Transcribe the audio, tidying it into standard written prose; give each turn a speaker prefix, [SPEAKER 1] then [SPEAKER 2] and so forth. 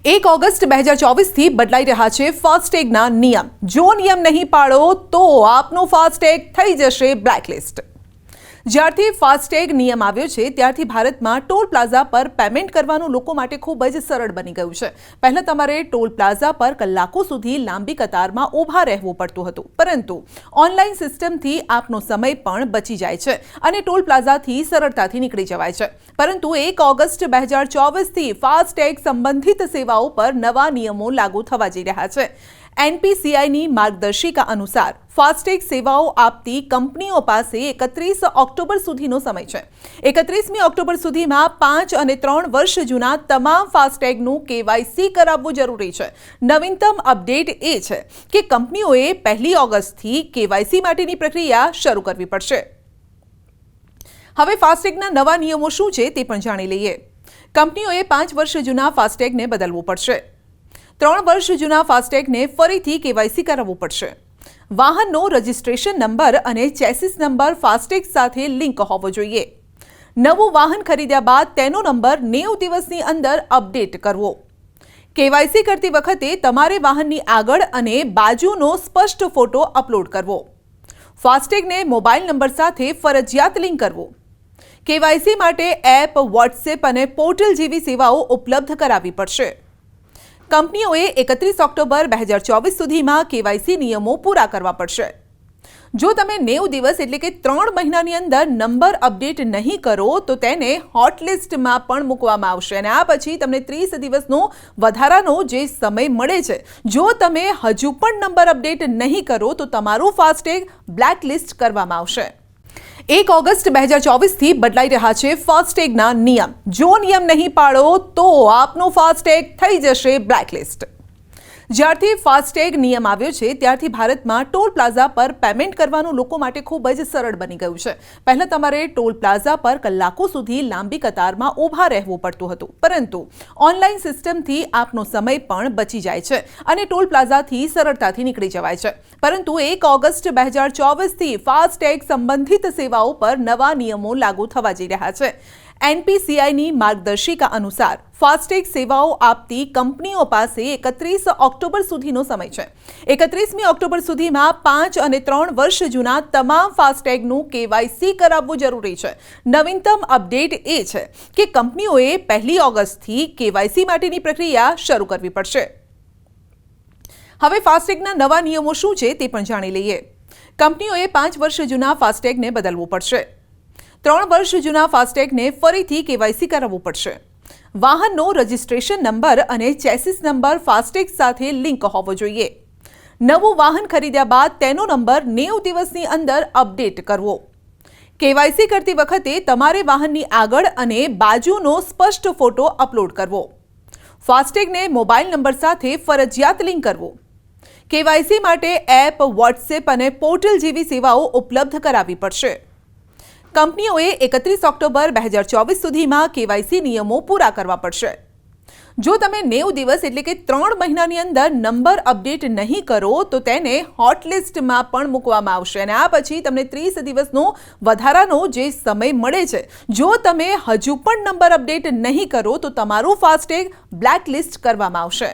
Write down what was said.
[SPEAKER 1] 1 August 2024 થી બદલાઈ રહ્યા છે ફાસ્ટેગના નિયમ। જો નિયમ નહીં પાળો તો આપનું ફાસ્ટેગ થઈ જશે બ્લેકલિસ્ટ। જ્યારથી ફાસ્ટેગ નિયમ આવ્યો છે ત્યારથી ભારતમાં ટોલ પ્લાઝા પર પેમેન્ટ કરવાનું લોકો માટે ખૂબ જ સરળ બની ગયું છે। પહેલા તમારે ટોલ પ્લાઝા પર કલાકો સુધી લાંબી કતારમાં ઊભા રહેવું પડતું હતું, પરંતુ ઓનલાઈન સિસ્ટમથી આપનો સમય પણ બચી જાય છે અને ટોલ પ્લાઝાથી સરળતાથી નીકળી જવાય છે। પરંતુ 1 ઓગસ્ટ 2024 થી ફાસ્ટેગ સંબંધિત સેવાઓ પર નવા નિયમો લાગુ થવા જઈ રહ્યા છે। એનપીસીઆઈની માર્ગદર્શિકા અનુસાર ફાસ્ટેગ સેવાઓ આપતી કંપનીઓ પાસે 31 ઓક્ટોબર સુધીનો સમય છે। 31મી ઓક્ટોબર સુધીમાં 5 અને 3 વર્ષ જૂના તમામ ફાસ્ટેગનું કેવાયસી કરાવવું જરૂરી છે। નવીનતમ અપડેટ એ છે કે કંપનીઓએ 1 ઓગસ્ટથી કેવાયસી માટેની પ્રક્રિયા શરૂ કરવી પડશે। હવે ફાસ્ટેગના નવા નિયમો શું છે તે પણ જાણી લઈએ। કંપનીઓએ 5 વર્ષ જૂના ફાસ્ટેગને બદલવું પડશે। 3 વર્ષ જૂના ફાસ્ટેગને ફરીથી કેવાયસી કરાવવું પડશે। વાહનનો રજિસ્ટ્રેશન નંબર અને ચેસિસ નંબર ફાસ્ટેગ સાથે લિંક હોવો જોઈએ। નવું વાહન ખરીદ્યા બાદ તેનો નંબર 90 દિવસની અંદર અપડેટ કરવો। કેવાયસી કરતી વખતે તમારે વાહનની આગળ અને બાજુનો સ્પષ્ટ ફોટો અપલોડ કરવો। ફાસ્ટેગને મોબાઈલ નંબર સાથે ફરજિયાત લિંક કરવો। કેવાયસી માટે એપ, વોટ્સએપ અને પોર્ટલ જેવી સેવાઓ ઉપલબ્ધ કરાવવી પડશે। કંપનીઓએ 31 ઓક્ટોબર 2024 સુધીમાં કેવાયસી નિયમો પૂરા કરવા પડશે। જો તમે 90 દિવસ એટલે કે 3 મહિનાની અંદર નંબર અપડેટ નહીં કરો તો તેને હોટલિસ્ટમાં પણ મૂકવામાં આવશે અને આ પછી તમને 30 દિવસનો વધારાનો જે સમય મળે છે। જો તમે હજુ પણ નંબર અપડેટ નહીં કરો તો તમારું ફાસ્ટેગ બ્લેકલિસ્ટ કરવામાં આવશે। 1 ઓગસ્ટ 2024 થી બદલાઈ રહ્યા છે ફાસ્ટેગના નિયમ। જો નિયમ નહીં પાળો તો આપનું ફાસ્ટેગ થઈ જશે બ્લેકલિસ્ટ। જ્યારથી ફાસ્ટેગ નિયમ આવ્યો છે ત્યારથી ભારતમાં ટોલ પ્લાઝા પર પેમેન્ટ કરવાનું લોકો માટે ખૂબ જ સરળ બની ગયું છે। પહેલા તમારે ટોલ પ્લાઝા પર કલાકો સુધી લાંબી કતારમાં ઊભા રહેવું પડતું હતું, પરંતુ ઓનલાઈન સિસ્ટમથી આપનો સમય પણ બચી જાય છે અને ટોલ પ્લાઝાથી સરળતાથી નીકળી જવાય છે। પરંતુ 1 ઓગસ્ટ 2024 થી ફાસ્ટેગ સંબંધિત સેવાઓ પર નવા નિયમો લાગુ થવા જઈ રહ્યા છે। એનપીસીઆઈની માર્ગદર્શિકા અનુસાર ફાસ્ટેગ સેવાઓ આપતી કંપનીઓ પાસે 31 ઓક્ટોબર સુધીનો સમય છે। 31મી ઓક્ટોબર સુધીમાં 5 અને 3 વર્ષ જૂના તમામ ફાસ્ટેગનું કેવાયસી કરાવવું જરૂરી છે। નવીનતમ અપડેટ એ છે કે કંપનીઓએ 1 ઓગસ્ટથી કેવાયસી માટેની પ્રક્રિયા શરૂ કરવી પડશે। હવે ફાસ્ટેગના નવા નિયમો શું છે તે પણ જાણી લઈએ। કંપનીઓએ 5 વર્ષ જૂના ફાસ્ટેગને બદલવું પડશે। 3 વર્ષ જૂના ફાસ્ટેગને ફરીથી કેવાયસી કરાવવું પડશે। વાહનનો રજિસ્ટ્રેશન નંબર અને ચેસિસ નંબર ફાસ્ટેગ સાથે લિંક હોવો જોઈએ। નવું વાહન ખરીદ્યા બાદ તેનો નંબર 90 દિવસની અંદર અપડેટ કરવો। કેવાયસી કરતી વખતે તમારે વાહનની આગળ અને બાજુનો સ્પષ્ટ ફોટો અપલોડ કરવો। ફાસ્ટેગને મોબાઈલ નંબર સાથે ફરજિયાત લિંક કરવો। કેવાયસી માટે એપ, વોટ્સએપ અને પોર્ટલ જેવી સેવાઓ ઉપલબ્ધ કરાવવી પડશે। કંપનીઓએ 31 ઓક્ટોબર 2024 સુધીમાં કેવાયસી નિયમો પૂરા કરવા પડશે। જો તમે 90 દિવસ એટલે કે 3 મહિનાની અંદર નંબર અપડેટ નહીં કરો તો તેને હોટલિસ્ટમાં પણ મૂકવામાં આવશે અને આ પછી તમને 30 દિવસનો વધારાનો જે સમય મળે છે। જો તમે હજુ પણ નંબર અપડેટ નહીં કરો તો તમારું ફાસ્ટેગ બ્લેકલિસ્ટ કરવામાં આવશે।